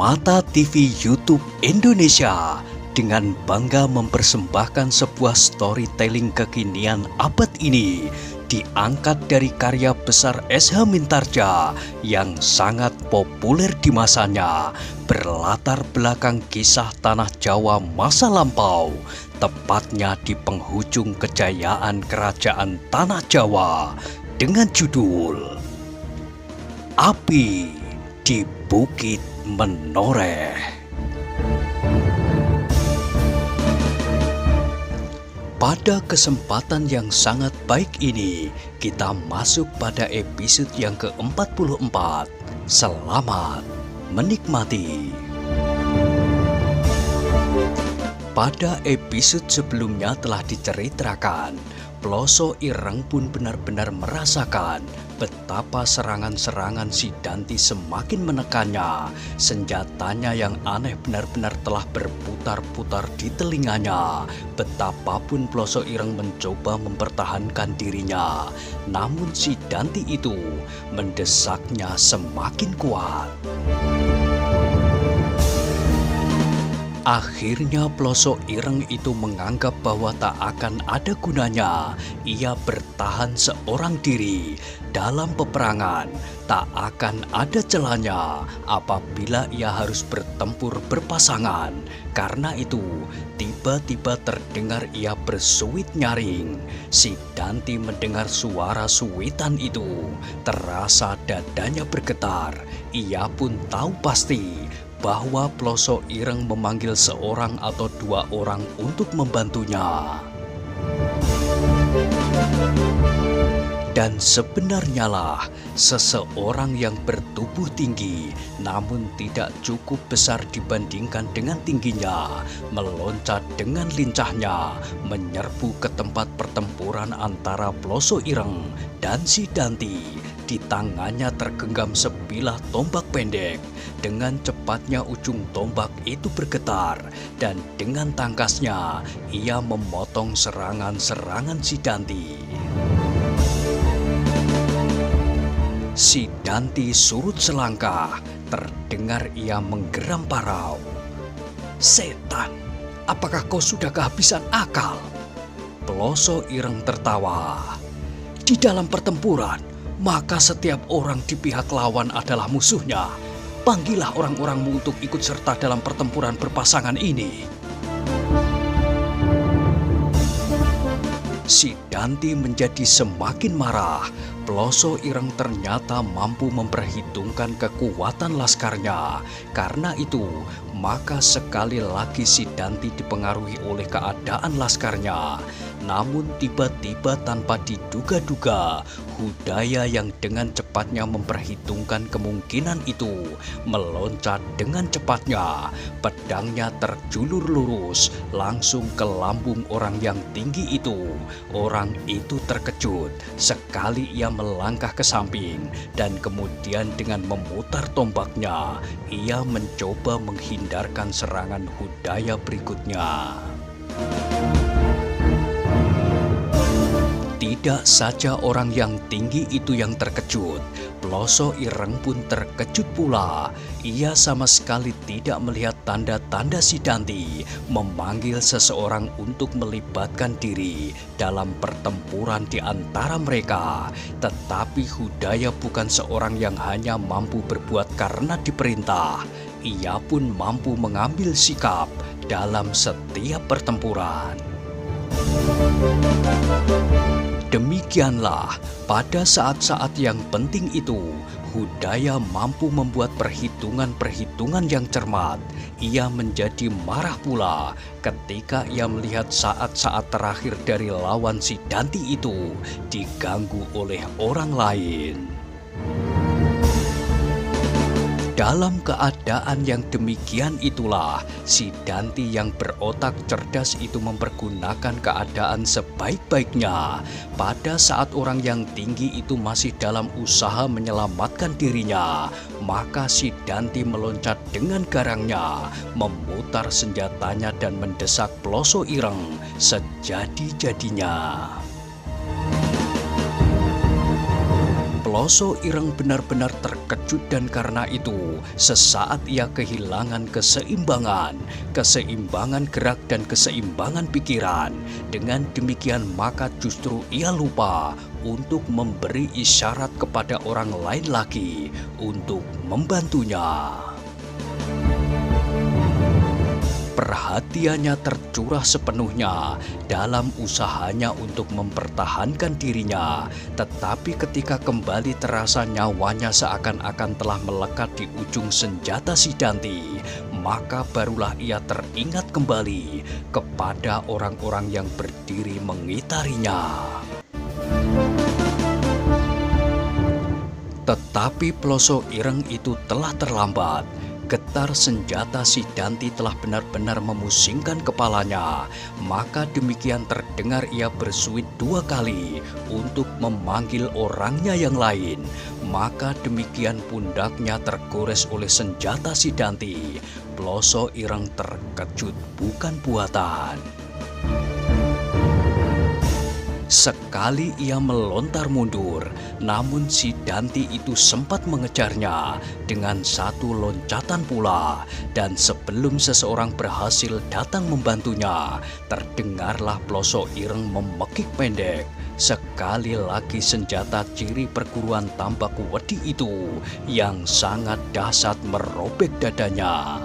Permata TV YouTube Indonesia dengan bangga mempersembahkan sebuah storytelling kekinian abad ini diangkat dari karya besar S.H. Mintardja yang sangat populer di masanya, berlatar belakang kisah tanah Jawa masa lampau, tepatnya di penghujung kejayaan kerajaan tanah Jawa dengan judul Api di Bukit Menoreh. Pada kesempatan yang sangat baik ini, kita masuk pada episode yang ke-44. Selamat menikmati. Pada episode sebelumnya telah diceritakan, Ploso Ireng pun benar-benar merasakan betapa serangan-serangan si Danti semakin menekannya. Senjatanya yang aneh benar-benar telah berputar-putar di telinganya. Betapapun Ploso Ireng mencoba mempertahankan dirinya, namun si Danti itu mendesaknya semakin kuat. Akhirnya Ploso Ireng itu menganggap bahwa tak akan ada gunanya ia bertahan seorang diri dalam peperangan. Tak akan ada celahnya apabila ia harus bertempur berpasangan. Karena itu, tiba-tiba terdengar ia bersuit nyaring. Si Danti mendengar suara suitan itu, terasa dadanya bergetar. Ia pun tahu pasti bahwa Ploso Ireng memanggil seorang atau dua orang untuk membantunya. Dan sebenarnya lah, seseorang yang bertubuh tinggi namun tidak cukup besar dibandingkan dengan tingginya, meloncat dengan lincahnya menyerbu ke tempat pertempuran antara Ploso Ireng dan si Danti. Di tangannya tergenggam sebilah tombak pendek. Dengan cepatnya ujung tombak itu bergetar, dan dengan tangkasnya ia memotong serangan-serangan si Danti. Si Danti surut selangkah, terdengar ia menggeram parau. "Setan, apakah kau sudah kehabisan akal?" Ploso Ireng tertawa. "Di dalam pertempuran, maka setiap orang di pihak lawan adalah musuhnya. Panggillah orang-orangmu untuk ikut serta dalam pertempuran berpasangan ini." Si Danti menjadi semakin marah. Ploso Ireng ternyata mampu memperhitungkan kekuatan laskarnya. Karena itu, maka sekali lagi si Danti dipengaruhi oleh keadaan laskarnya. Namun tiba-tiba tanpa diduga-duga, Hudaya yang dengan cepatnya memperhitungkan kemungkinan itu meloncat dengan cepatnya. Pedangnya terjulur lurus langsung ke lambung orang yang tinggi itu. Orang itu terkejut. Sekali ia melangkah ke samping dan kemudian dengan memutar tombaknya, ia mencoba menghindarkan serangan Hudaya berikutnya. Tidak saja orang yang tinggi itu yang terkejut, Ploso Ireng pun terkejut pula. Ia sama sekali tidak melihat tanda-tanda si Danti memanggil seseorang untuk melibatkan diri dalam pertempuran di antara mereka. Tetapi Hudaya bukan seorang yang hanya mampu berbuat karena diperintah. Ia pun mampu mengambil sikap dalam setiap pertempuran. Demikianlah, pada saat-saat yang penting itu, Hudaya mampu membuat perhitungan-perhitungan yang cermat. Ia menjadi marah pula ketika ia melihat saat-saat terakhir dari lawan si Danti itu diganggu oleh orang lain. Dalam keadaan yang demikian itulah, si Danti yang berotak cerdas itu mempergunakan keadaan sebaik-baiknya. Pada saat orang yang tinggi itu masih dalam usaha menyelamatkan dirinya, maka si Danti meloncat dengan garangnya, memutar senjatanya dan mendesak Ploso Ireng sejadi-jadinya. Peloso Ireng benar-benar terkejut dan karena itu sesaat ia kehilangan keseimbangan gerak dan keseimbangan pikiran. Dengan demikian maka justru ia lupa untuk memberi isyarat kepada orang lain lagi untuk membantunya. Perhatiannya tercurah sepenuhnya dalam usahanya untuk mempertahankan dirinya. Tetapi ketika kembali terasa nyawanya seakan-akan telah melekat di ujung senjata si Danti, maka barulah ia teringat kembali kepada orang-orang yang berdiri mengitarinya. Tetapi Peloso Ireng itu telah terlambat. Getar senjata si Danti telah benar-benar memusingkan kepalanya. Maka demikian terdengar ia bersuit 2 kali untuk memanggil orangnya yang lain. Maka demikian pundaknya tergores oleh senjata si Danti. Peloso Ireng terkejut bukan buatan. Sekali ia melontar mundur, namun si Danti itu sempat mengejarnya dengan satu loncatan pula. Dan sebelum seseorang berhasil datang membantunya, terdengarlah Peloso Ireng memekik pendek. Sekali lagi senjata ciri perguruan Tambak Wedi itu yang sangat dahsyat merobek dadanya.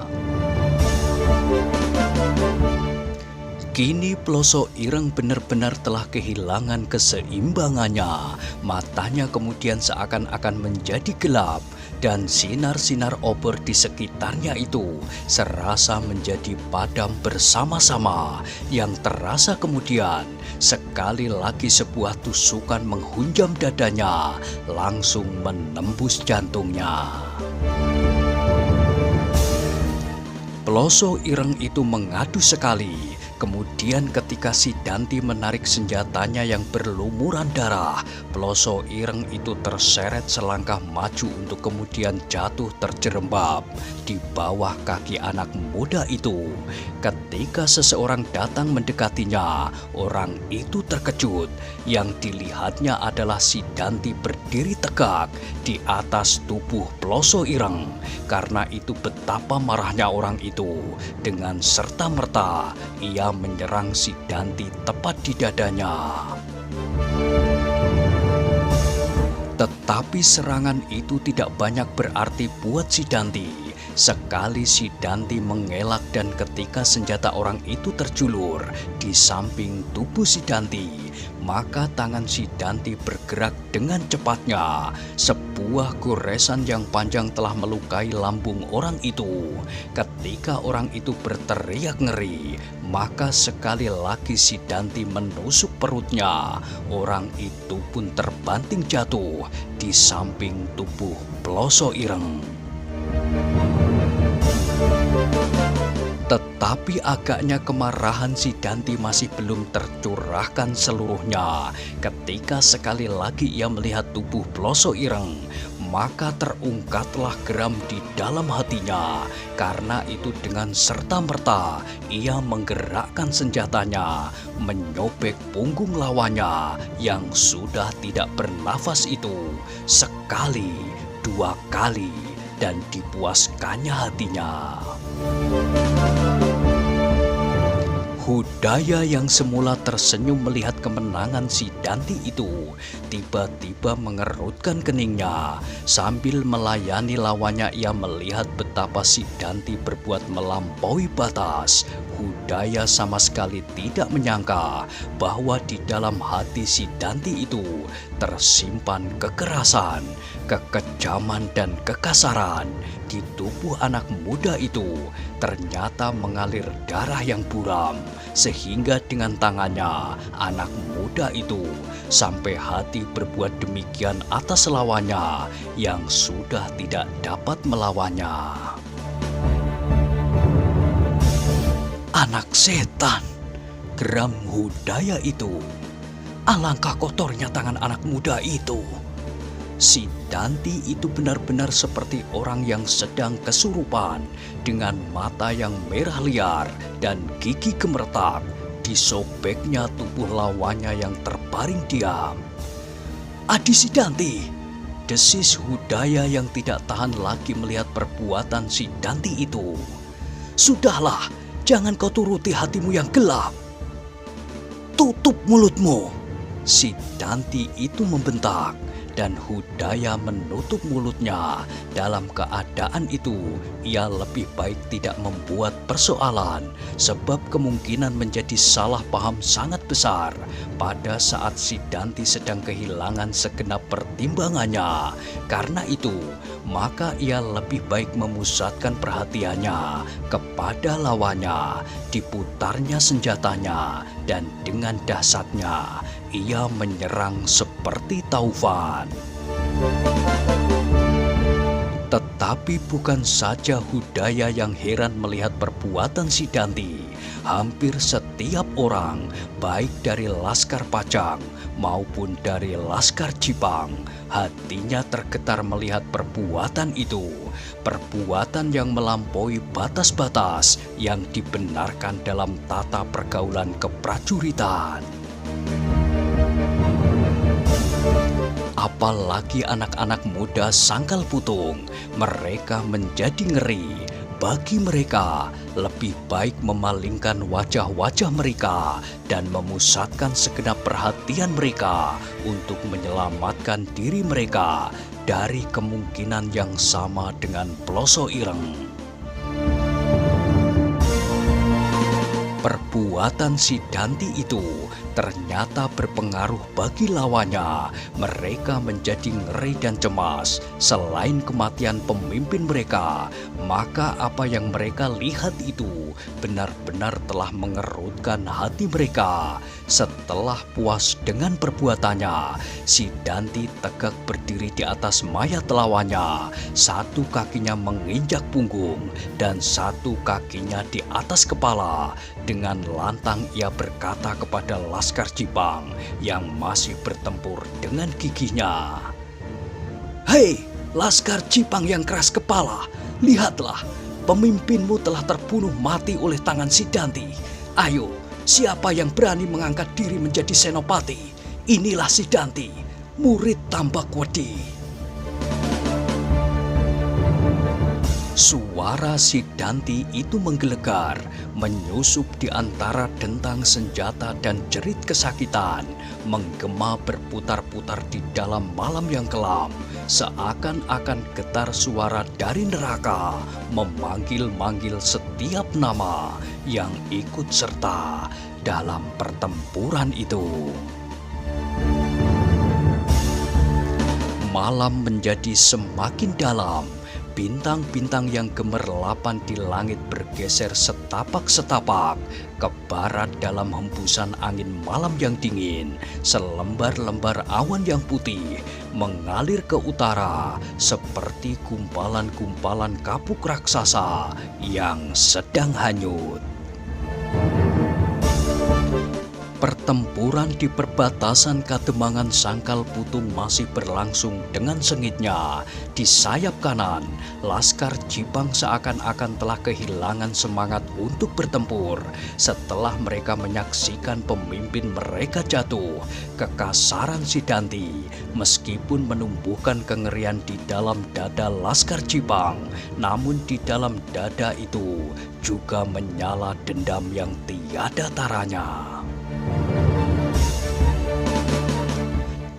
Kini Peloso Ireng benar-benar telah kehilangan keseimbangannya. Matanya kemudian seakan-akan menjadi gelap dan sinar-sinar obor di sekitarnya itu serasa menjadi padam bersama-sama. Yang terasa kemudian sekali lagi sebuah tusukan menghunjam dadanya, langsung menembus jantungnya. Peloso Ireng itu mengadu sekali. Kemudian ketika si Danti menarik senjatanya yang berlumuran darah, Peloso Ireng itu terseret selangkah maju untuk kemudian jatuh terjerembab di bawah kaki anak muda itu. Ketika seseorang datang mendekatinya, orang itu terkejut. Yang dilihatnya adalah si Danti berdiri tegak di atas tubuh Peloso Ireng. Karena itu betapa marahnya orang itu. Dengan serta-merta ia menyerang si Danti tepat di dadanya. Tetapi serangan itu tidak banyak berarti buat si Danti. Sekali si Danti mengelak dan ketika senjata orang itu terjulur di samping tubuh si Danti, maka tangan si Danti bergerak dengan cepatnya. Sebuah goresan yang panjang telah melukai lambung orang itu. Ketika orang itu berteriak ngeri, maka sekali lagi si Danti menusuk perutnya. Orang itu pun terbanting jatuh di samping tubuh Peloso Ireng. Tetapi agaknya kemarahan si Danti masih belum tercurahkan seluruhnya. Ketika sekali lagi ia melihat tubuh Peloso Ireng, maka terungkatlah geram di dalam hatinya. Karena itu dengan serta-merta ia menggerakkan senjatanya, menyobek punggung lawannya yang sudah tidak bernafas itu. Sekali, 2 kali, dan dipuaskannya hatinya. Hudaya yang semula tersenyum melihat kemenangan si Danti itu tiba-tiba mengerutkan keningnya. Sambil melayani lawannya ia melihat betapa si Danti berbuat melampaui batas. Hudaya sama sekali tidak menyangka bahwa di dalam hati si Danti itu tersimpan kekerasan, kekejaman dan kekasaran. Di tubuh anak muda itu ternyata mengalir darah yang buram, sehingga dengan tangannya anak muda itu sampai hati berbuat demikian atas lawannya yang sudah tidak dapat melawannya. Anak setan, geram Hudaya itu. Alangkah kotornya tangan anak muda itu. Si Danti itu benar-benar seperti orang yang sedang kesurupan, dengan mata yang merah liar dan gigi gemeretak. Disobeknya tubuh lawannya yang terbaring diam. "Adi si Danti!" desis Hudaya yang tidak tahan lagi melihat perbuatan si Danti itu. "Sudahlah, jangan kau turuti hatimu yang gelap. Tutup mulutmu!" Si Danti itu membentak. Dan Hudaya menutup mulutnya. Dalam keadaan itu, ia lebih baik tidak membuat persoalan, sebab kemungkinan menjadi salah paham sangat besar pada saat si Danti sedang kehilangan segenap pertimbangannya. Karena itu, maka ia lebih baik memusatkan perhatiannya kepada lawannya. Diputarnya senjatanya, dan dengan dahsyatnya ia menyerang seperti taufan. Tetapi bukan saja Hudaya yang heran melihat perbuatan si Danti. Hampir setiap orang, baik dari Laskar Pajang maupun dari Laskar Jipang, hatinya tergetar melihat perbuatan itu. Perbuatan yang melampaui batas-batas yang dibenarkan dalam tata pergaulan keprajuritan. Apalagi anak-anak muda Sangkal Putung, mereka menjadi ngeri. Bagi mereka, lebih baik memalingkan wajah-wajah mereka dan memusatkan segenap perhatian mereka untuk menyelamatkan diri mereka dari kemungkinan yang sama dengan Ploso Ireng. Perbuatan si Danti itu ternyata berpengaruh bagi lawannya. Mereka menjadi ngeri dan cemas. Selain kematian pemimpin mereka, maka apa yang mereka lihat itu benar-benar telah mengerutkan hati mereka. Setelah puas dengan perbuatannya, si Danti tegak berdiri di atas mayat lawannya. Satu kakinya menginjak punggung dan satu kakinya di atas kepala. Dengan lantang ia berkata kepada Laskar Jipang yang masih bertempur dengan gigihnya, "Hei, Laskar Jipang yang keras kepala, lihatlah, pemimpinmu telah terbunuh mati oleh tangan si Danti. Ayo, siapa yang berani mengangkat diri menjadi senopati? Inilah si Danti, murid Tambak Wedi." Suara si Danti itu menggelegar, menyusup di antara dentang senjata dan jerit kesakitan, menggema berputar-putar di dalam malam yang kelam, seakan-akan getar suara dari neraka, memanggil-manggil setiap nama yang ikut serta dalam pertempuran itu. Malam menjadi semakin dalam. Bintang-bintang yang gemerlapan di langit bergeser setapak-setapak ke barat dalam hembusan angin malam yang dingin. Selembar-lembar awan yang putih mengalir ke utara seperti gumpalan-gumpalan kapuk raksasa yang sedang hanyut. Pertempuran di perbatasan Kademangan Sangkal Putung masih berlangsung dengan sengitnya. Di sayap kanan, Laskar Jipang seakan-akan telah kehilangan semangat untuk bertempur setelah mereka menyaksikan pemimpin mereka jatuh. Kekasaran si Danti meskipun menumbuhkan kengerian di dalam dada Laskar Jipang, namun di dalam dada itu juga menyala dendam yang tiada taranya.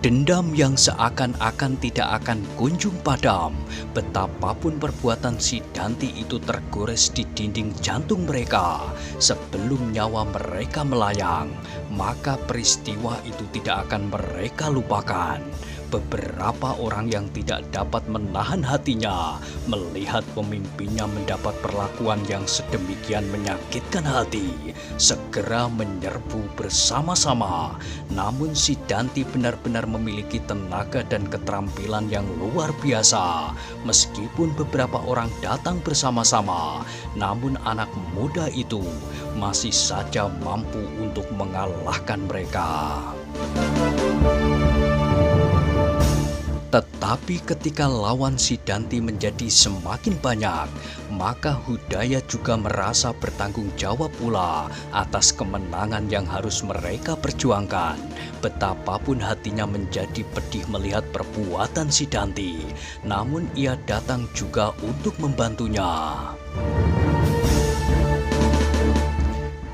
Dendam yang seakan-akan tidak akan kunjung padam. Betapapun perbuatan si Danti itu tergores di dinding jantung mereka sebelum nyawa mereka melayang, maka peristiwa itu tidak akan mereka lupakan. Beberapa orang yang tidak dapat menahan hatinya melihat pemimpinnya mendapat perlakuan yang sedemikian menyakitkan hati, segera menyerbu bersama-sama. Namun si Danti benar-benar memiliki tenaga dan keterampilan yang luar biasa. Meskipun beberapa orang datang bersama-sama, namun anak muda itu masih saja mampu untuk mengalahkan mereka. Tetapi ketika lawan Sidanti menjadi semakin banyak, maka Hudaya juga merasa bertanggung jawab pula atas kemenangan yang harus mereka perjuangkan. Betapapun hatinya menjadi pedih melihat perbuatan Sidanti, namun ia datang juga untuk membantunya.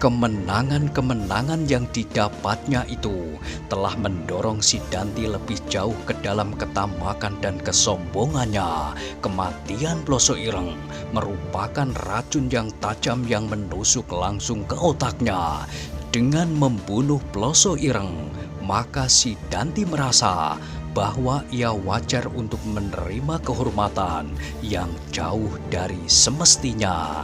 Kemenangan-kemenangan yang didapatnya itu telah mendorong Sidanti lebih jauh ke dalam ketamakan dan kesombongannya. Kematian Ploso Ireng merupakan racun yang tajam yang menusuk langsung ke otaknya. Dengan membunuh Ploso Ireng, maka Sidanti merasa bahwa ia wajar untuk menerima kehormatan yang jauh dari semestinya.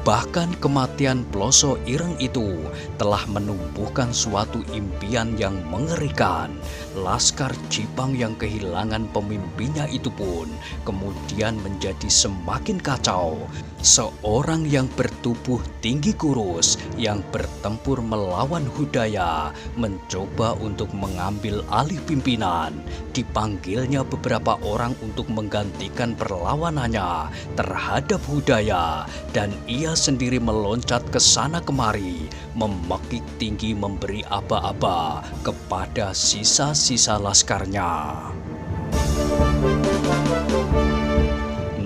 Bahkan kematian Ploso Ireng itu telah menumbuhkan suatu impian yang mengerikan. Laskar Jipang yang kehilangan pemimpinnya itu pun kemudian menjadi semakin kacau. Seorang yang bertubuh tinggi kurus yang bertempur melawan Hudaya mencoba untuk mengambil alih pimpinan. Dipanggilnya beberapa orang untuk menggantikan perlawanannya terhadap Hudaya, dan ia sendiri meloncat ke sana kemari, memekik tinggi memberi aba-aba kepada sisa-sisa laskarnya.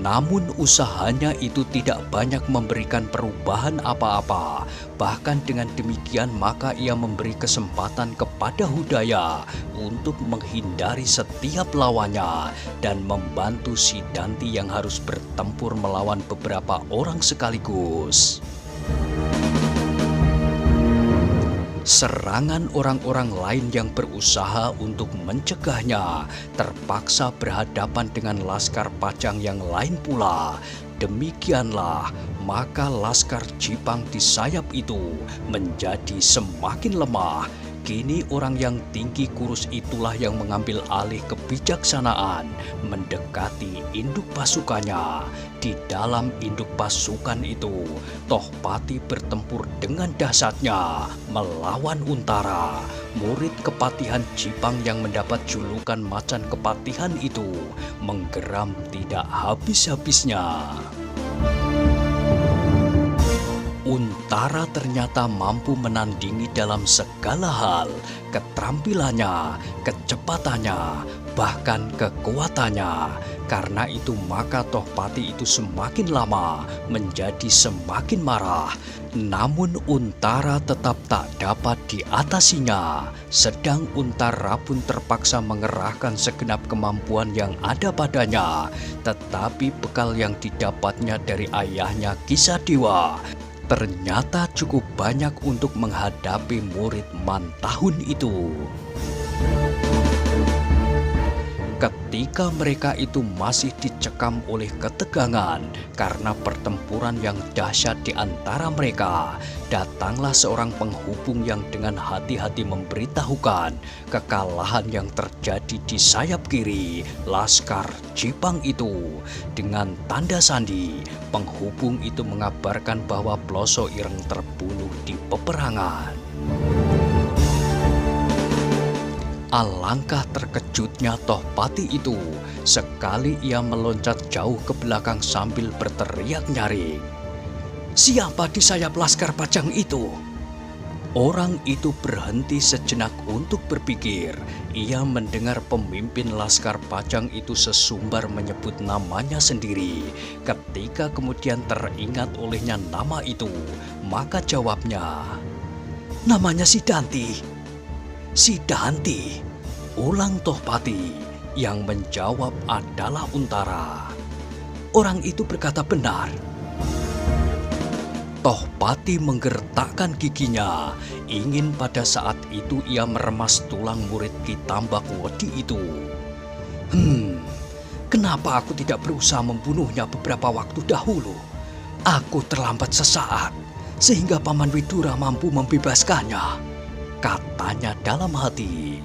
Namun usahanya itu tidak banyak memberikan perubahan apa-apa. Bahkan dengan demikian maka ia memberi kesempatan kepada Hudaya untuk menghindari setiap lawannya dan membantu Sidanti yang harus bertempur melawan beberapa orang sekaligus. Serangan orang-orang lain yang berusaha untuk mencegahnya terpaksa berhadapan dengan laskar Pajang yang lain pula. Demikianlah, maka laskar Jipang di sayap itu menjadi semakin lemah. Kini orang yang tinggi kurus itulah yang mengambil alih kebijaksanaan mendekati induk pasukannya. Di dalam induk pasukan itu, Tohpati bertempur dengan dahsyatnya melawan Untara. Murid kepatihan Jipang yang mendapat julukan Macan Kepatihan itu menggeram tidak habis-habisnya. Untara ternyata mampu menandingi dalam segala hal, keterampilannya, kecepatannya, bahkan kekuatannya. Karena itu maka Tohpati itu semakin lama menjadi semakin marah. Namun Untara tetap tak dapat diatasinya. Sedang Untara pun terpaksa mengerahkan segenap kemampuan yang ada padanya. Tetapi bekal yang didapatnya dari ayahnya Kisadewa ternyata cukup banyak untuk menghadapi murid Mantahun itu. Ketika mereka itu masih dicekam oleh ketegangan karena pertempuran yang dahsyat di antara mereka, datanglah seorang penghubung yang dengan hati-hati memberitahukan kekalahan yang terjadi di sayap kiri laskar Jipang itu. Dengan tanda sandi, penghubung itu mengabarkan bahwa Ploso Ireng terbunuh di peperangan. Alangkah terkejutnya Tohpati itu, sekali ia meloncat jauh ke belakang sambil berteriak nyaring. "Siapa di sayap laskar Pajang itu?" Orang itu berhenti sejenak untuk berpikir. Ia mendengar pemimpin laskar Pajang itu sesumbar menyebut namanya sendiri. Ketika kemudian teringat olehnya nama itu, maka jawabnya, "Namanya Sidanti." "Sidanti," ulang Tohpati. Yang menjawab adalah Untara. Orang itu berkata benar. Tohpati menggertakkan giginya. Ingin pada saat itu ia meremas tulang murid Ki Tambak Wedi itu. Kenapa aku tidak berusaha membunuhnya beberapa waktu dahulu? Aku terlambat sesaat, sehingga Paman Widura mampu membebaskannya, katanya dalam hati.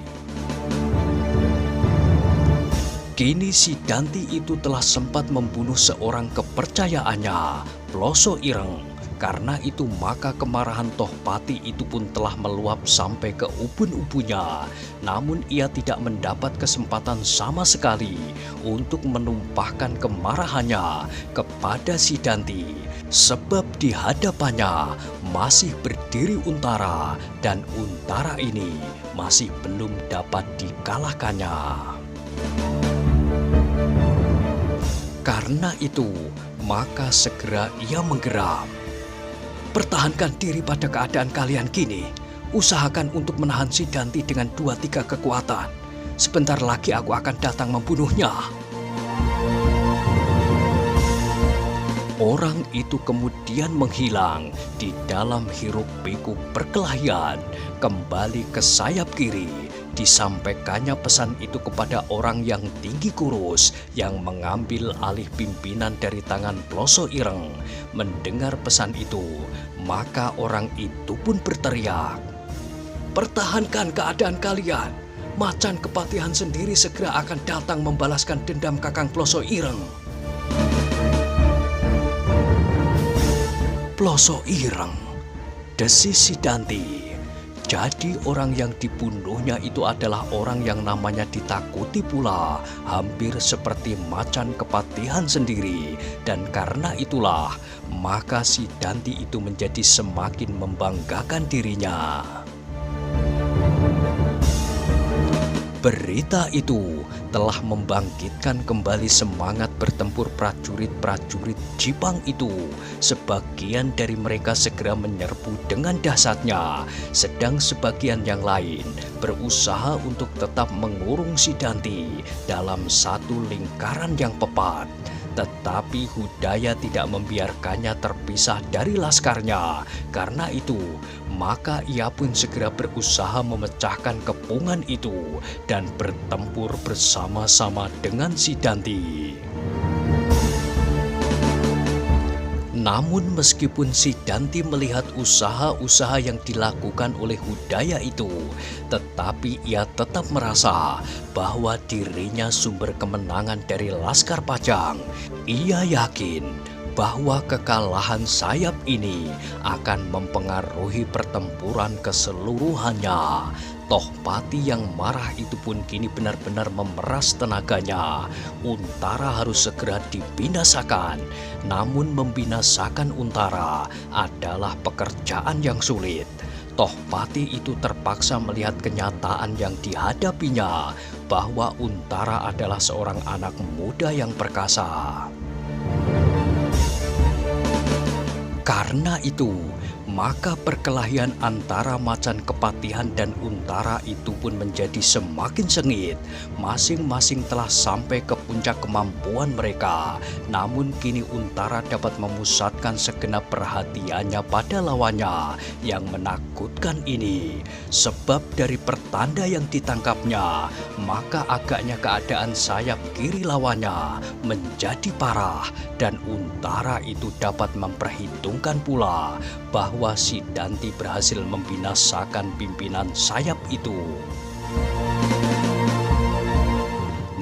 Kini Sidanti itu telah sempat membunuh seorang kepercayaannya, Ploso Ireng. Karena itu maka kemarahan Tohpati itu pun telah meluap sampai ke ubun-ubunnya. Namun ia tidak mendapat kesempatan sama sekali untuk menumpahkan kemarahannya kepada si Danti. Sebab di hadapannya masih berdiri Untara dan Untara ini masih belum dapat dikalahkannya. Karena itu maka segera ia menggeram. Pertahankan diri pada keadaan kalian kini. Usahakan untuk menahan si Danti dengan 2-3 kekuatan. Sebentar lagi aku akan datang membunuhnya. Orang itu kemudian menghilang di dalam hiruk-pikuk perkelahian. Kembali ke sayap kiri. Disampaikannya pesan itu kepada orang yang tinggi kurus yang mengambil alih pimpinan dari tangan Ploso Ireng. Mendengar pesan itu, maka orang itu pun berteriak, "Pertahankan keadaan kalian. Macan Kepatihan sendiri segera akan datang membalaskan dendam Kakang Ploso Ireng." Ploso Ireng, desis si Danti. Jadi orang yang dibunuhnya itu adalah orang yang namanya ditakuti pula, hampir seperti Macan Kepatihan sendiri. Dan karena itulah, maka si Danti itu menjadi semakin membanggakan dirinya. Berita itu telah membangkitkan kembali semangat bertempur prajurit-prajurit Jipang itu. Sebagian dari mereka segera menyerbu dengan dahsyatnya, sedang sebagian yang lain berusaha untuk tetap mengurung si Danti dalam satu lingkaran yang pepat. Tetapi Hudaya tidak membiarkannya terpisah dari laskarnya. Karena itu, maka ia pun segera berusaha memecahkan kepungan itu dan bertempur bersama-sama dengan si Danti. Namun meskipun si Danti melihat usaha-usaha yang dilakukan oleh Hudaya itu, tetapi ia tetap merasa bahwa dirinya sumber kemenangan dari Laskar Pajang. Ia yakin bahwa kekalahan sayap ini akan mempengaruhi pertempuran keseluruhannya. Tohpati yang marah itu pun kini benar-benar memeras tenaganya. Untara harus segera dibinasakan. Namun membinasakan Untara adalah pekerjaan yang sulit. Tohpati itu terpaksa melihat kenyataan yang dihadapinya, bahwa Untara adalah seorang anak muda yang perkasa. Karena itu, maka perkelahian antara Macan Kepatihan dan Untara itu pun menjadi semakin sengit. Masing-masing telah sampai ke puncak kemampuan mereka. Namun kini Untara dapat memusatkan segenap perhatiannya pada lawannya yang menakutkan ini. Sebab dari pertanda yang ditangkapnya, maka agaknya keadaan sayap kiri lawannya menjadi parah. Dan Untara itu dapat memperhitungkan pula bahwa si Danti berhasil membinasakan pimpinan sayap itu.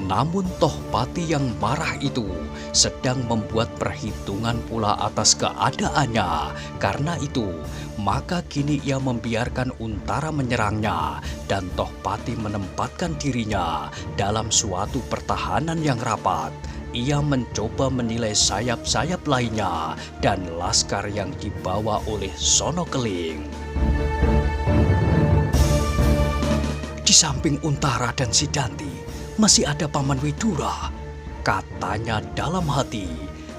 Namun Tohpati yang marah itu sedang membuat perhitungan pula atas keadaannya. Karena itu, maka kini ia membiarkan Untara menyerangnya dan Tohpati menempatkan dirinya dalam suatu pertahanan yang rapat. Ia mencoba menilai sayap-sayap lainnya dan laskar yang dibawa oleh Sono Keling. Di samping Untara dan si Danti, masih ada Paman Widura, katanya dalam hati.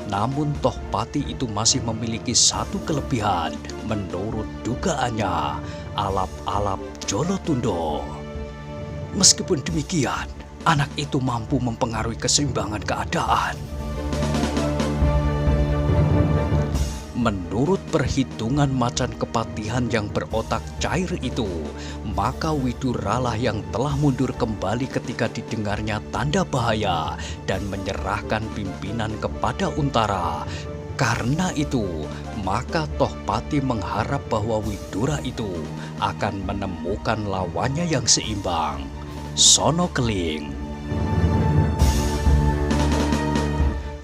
Namun Tohpati itu masih memiliki satu kelebihan menurut dugaannya, alap-alap Jolotundo. Meskipun demikian, anak itu mampu mempengaruhi keseimbangan keadaan. Menurut perhitungan Macan Kepatihan yang berotak cair itu, maka Widuralah yang telah mundur kembali ketika didengarnya tanda bahaya dan menyerahkan pimpinan kepada Untara. Karena itu, maka Tohpati mengharap bahwa Widura itu akan menemukan lawannya yang seimbang, Sono Keling.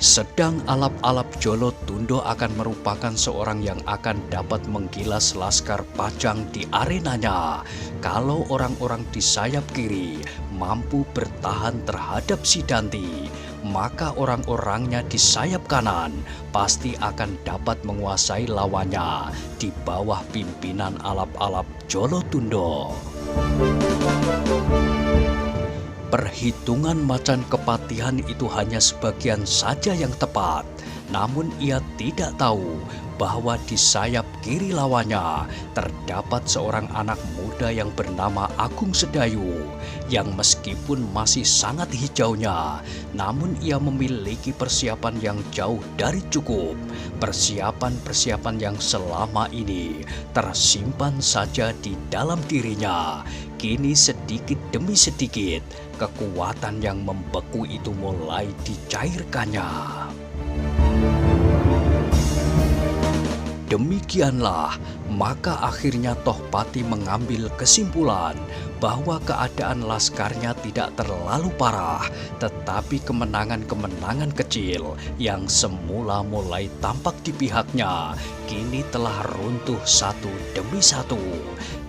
Sedang alap-alap Jolotundo akan merupakan seorang yang akan dapat menggilas Laskar Pajang di arenanya kalau orang-orang di sayap kiri mampu bertahan terhadap Sidanti, maka orang-orangnya di sayap kanan pasti akan dapat menguasai lawannya di bawah pimpinan alap-alap Jolotundo. Perhitungan Macan Kepatihan itu hanya sebagian saja yang tepat, namun ia tidak tahu bahwa di sayap kiri lawannya terdapat seorang anak muda yang bernama Agung Sedayu, yang meskipun masih sangat hijaunya, namun ia memiliki persiapan yang jauh dari cukup. Persiapan-persiapan yang selama ini tersimpan saja di dalam dirinya, kini sedikit demi sedikit kekuatan yang membeku itu mulai dicairkannya. Demikianlah, maka akhirnya Tohpati mengambil kesimpulan bahwa keadaan laskarnya tidak terlalu parah, tetapi kemenangan-kemenangan kecil yang semula mulai tampak di pihaknya kini telah runtuh satu demi satu.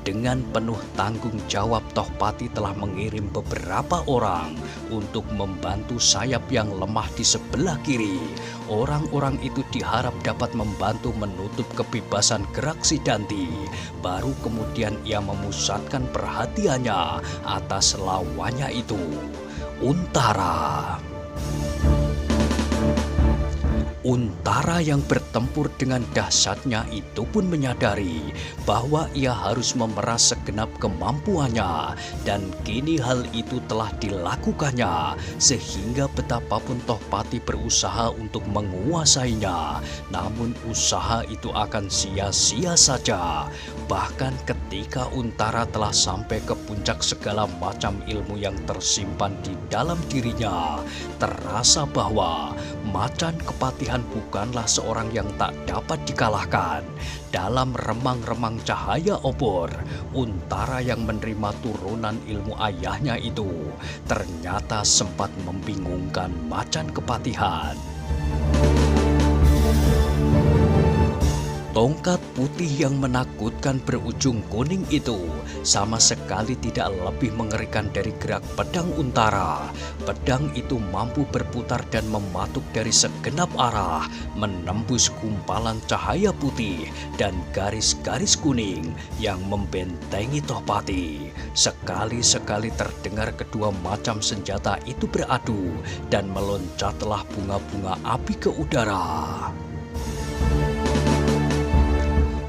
Dengan penuh tanggung jawab, Tohpati telah mengirim beberapa orang untuk membantu sayap yang lemah di sebelah kiri. Orang-orang itu diharap dapat membantu menutup kebebasan gerak Sidanti. Baru kemudian ia memusatkan perhatiannya atas lawannya itu, Untara. Untara yang bertempur dengan dahsyatnya itu pun menyadari bahwa ia harus memeras segenap kemampuannya, dan kini hal itu telah dilakukannya, sehingga betapapun Tohpati berusaha untuk menguasainya, namun usaha itu akan sia-sia saja. Bahkan ketika Untara telah sampai ke puncak segala macam ilmu yang tersimpan di dalam dirinya, terasa bahwa Macan Kepatihan bukanlah seorang yang tak dapat dikalahkan. Dalam remang-remang cahaya obor, Untara yang menerima turunan ilmu ayahnya itu ternyata sempat membingungkan Macan Kepatihan. Tongkat putih yang menakutkan berujung kuning itu sama sekali tidak lebih mengerikan dari gerak pedang Untara. Pedang itu mampu berputar dan mematuk dari segenap arah, menembus gumpalan cahaya putih dan garis-garis kuning yang membentengi Tohpati. Sekali-sekali terdengar kedua macam senjata itu beradu, dan meloncatlah bunga-bunga api ke udara.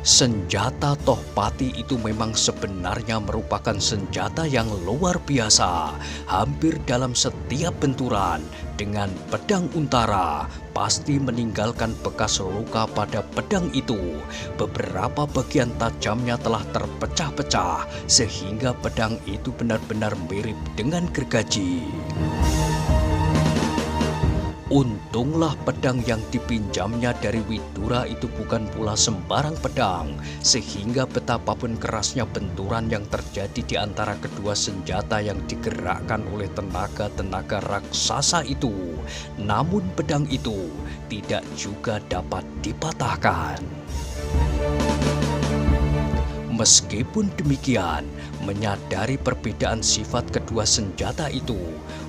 Senjata Tohpati itu memang sebenarnya merupakan senjata yang luar biasa. Hampir dalam setiap benturan dengan pedang Untara pasti meninggalkan bekas luka pada pedang itu. Beberapa bagian tajamnya telah terpecah-pecah sehingga pedang itu benar-benar mirip dengan gergaji. Untunglah pedang yang dipinjamnya dari Widura itu bukan pula sembarang pedang, sehingga betapapun kerasnya benturan yang terjadi di antara kedua senjata yang digerakkan oleh tenaga-tenaga raksasa itu, namun pedang itu tidak juga dapat dipatahkan. Meskipun demikian, menyadari perbedaan sifat kedua senjata itu,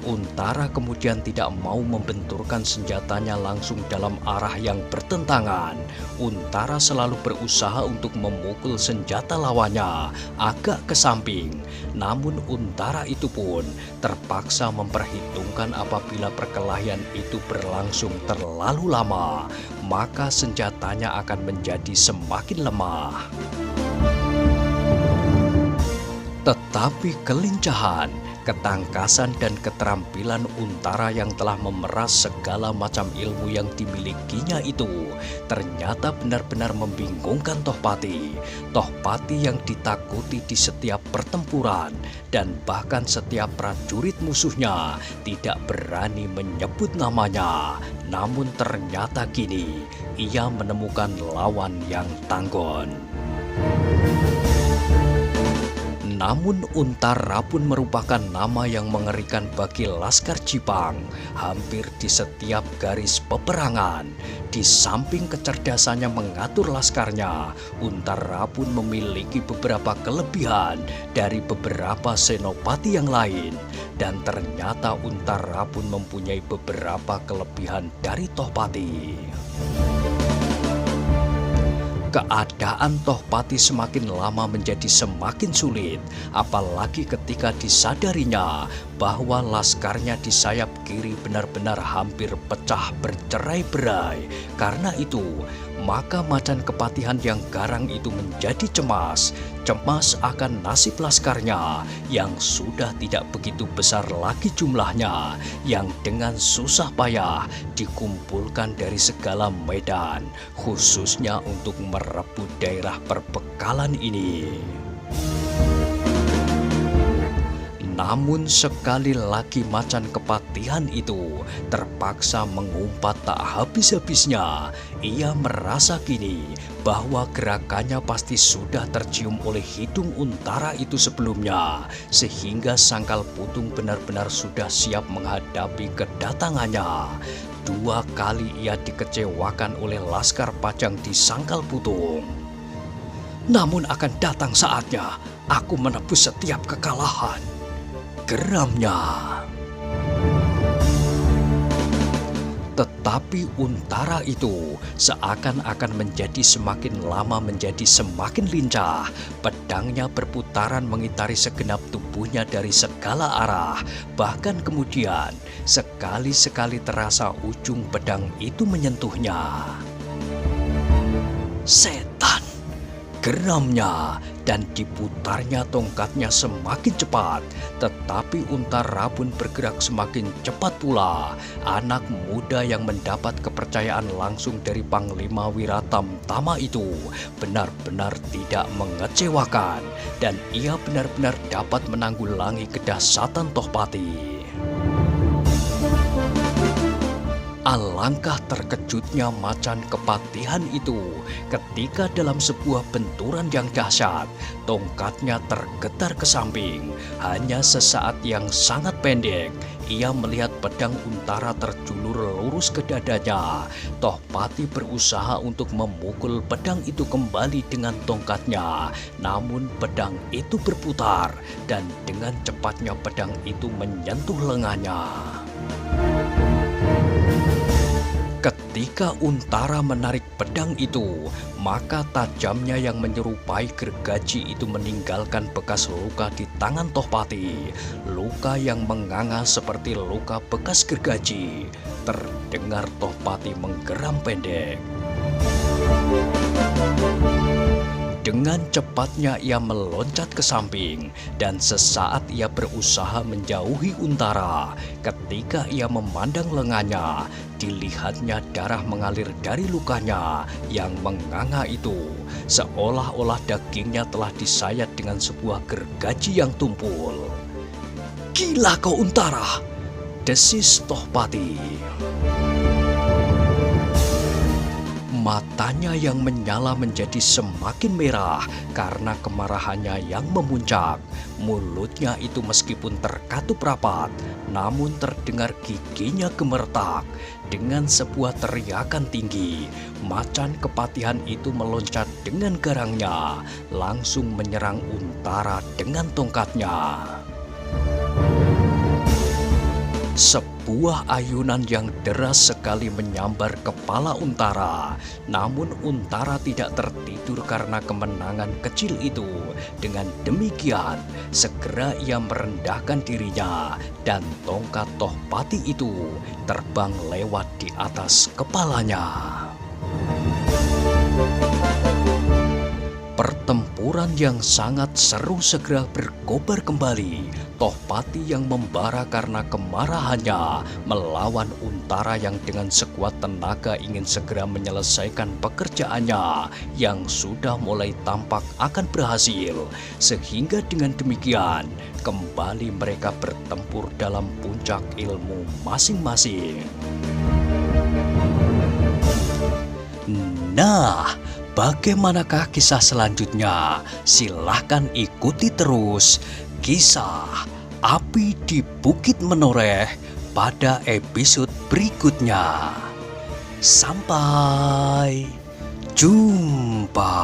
Untara kemudian tidak mau membenturkan senjatanya langsung dalam arah yang bertentangan. Untara selalu berusaha untuk memukul senjata lawannya agak ke samping. Namun Untara itu pun terpaksa memperhitungkan apabila perkelahian itu berlangsung terlalu lama, maka senjatanya akan menjadi semakin lemah. Tetapi kelincahan, ketangkasan dan keterampilan Untara yang telah memeras segala macam ilmu yang dimilikinya itu ternyata benar-benar membingungkan Tohpati. Tohpati yang ditakuti di setiap pertempuran, dan bahkan setiap prajurit musuhnya tidak berani menyebut namanya. Namun ternyata kini ia menemukan lawan yang tanggon. Namun Untara pun merupakan nama yang mengerikan bagi Laskar Jipang hampir di setiap garis peperangan. Di samping kecerdasannya mengatur laskarnya, Untara pun memiliki beberapa kelebihan dari beberapa senopati yang lain. Dan ternyata Untara pun mempunyai beberapa kelebihan dari Tohpati. Keadaan Tohpati semakin lama menjadi semakin sulit, apalagi ketika disadarinya bahwa laskarnya di sayap kiri benar-benar hampir pecah bercerai-berai. Karena itu, maka Macan Kepatihan yang garang itu menjadi cemas akan nasib laskarnya yang sudah tidak begitu besar lagi jumlahnya, yang dengan susah payah dikumpulkan dari segala medan, khususnya untuk merebut daerah perbekalan ini. Namun sekali lagi Macan Kepatihan itu terpaksa mengumpat tak habis-habisnya. Ia merasa kini bahwa gerakannya pasti sudah tercium oleh hidung Untara itu sebelumnya, sehingga Sangkal Putung benar-benar sudah siap menghadapi kedatangannya. 2 kali ia dikecewakan oleh Laskar Pajang di Sangkal Putung. Namun akan datang saatnya aku menebus setiap kekalahan, geramnya. Tetapi Untara itu seakan-akan menjadi semakin lama menjadi semakin lincah. Pedangnya berputaran mengitari segenap tubuhnya dari segala arah. Bahkan kemudian sekali-sekali terasa ujung pedang itu menyentuhnya. Setan! Geramnya, dan diputarnya tongkatnya semakin cepat. Tetapi Untara pun bergerak semakin cepat pula. Anak muda yang mendapat kepercayaan langsung dari Panglima Wiratamtama itu benar-benar tidak mengecewakan, dan ia benar-benar dapat menanggulangi kedahsyatan Tohpati. Alangkah terkejutnya Macan Kepatihan itu ketika dalam sebuah benturan yang dahsyat, tongkatnya tergetar ke samping. Hanya sesaat yang sangat pendek, ia melihat pedang Untara terjulur lurus ke dadanya. Tohpati berusaha untuk memukul pedang itu kembali dengan tongkatnya. Namun pedang itu berputar, dan dengan cepatnya pedang itu menyentuh lengannya. Ketika Untara menarik pedang itu, maka tajamnya yang menyerupai gergaji itu meninggalkan bekas luka di tangan Tohpati. Luka yang menganga seperti luka bekas gergaji. Terdengar Tohpati menggeram pendek. Dengan cepatnya ia meloncat ke samping, dan sesaat ia berusaha menjauhi Untara. Ketika ia memandang lengannya, dilihatnya darah mengalir dari lukanya yang menganga itu, seolah-olah dagingnya telah disayat dengan sebuah gergaji yang tumpul. "Gila kau Untara!" desis Tohpati. Matanya yang menyala menjadi semakin merah karena kemarahannya yang memuncak. Mulutnya itu meskipun terkatup rapat, namun terdengar giginya gemertak. Dengan sebuah teriakan tinggi, Macan Kepatihan itu meloncat dengan garangnya, langsung menyerang Untara dengan tongkatnya. Sebuah ayunan yang deras sekali menyambar kepala Untara. Namun Untara tidak tertidur karena kemenangan kecil itu. Dengan demikian, segera ia merendahkan dirinya, dan tongkat Tohpati itu terbang lewat di atas kepalanya. Pertempuran yang sangat seru segera berkobar kembali. Tohpati yang membara karena kemarahannya melawan Untara yang dengan sekuat tenaga ingin segera menyelesaikan pekerjaannya yang sudah mulai tampak akan berhasil. Sehingga dengan demikian kembali mereka bertempur dalam puncak ilmu masing-masing. Nah, bagaimanakah kisah selanjutnya? Silahkan ikuti terus kisah Api di Bukit Menoreh pada episode berikutnya. Sampai jumpa.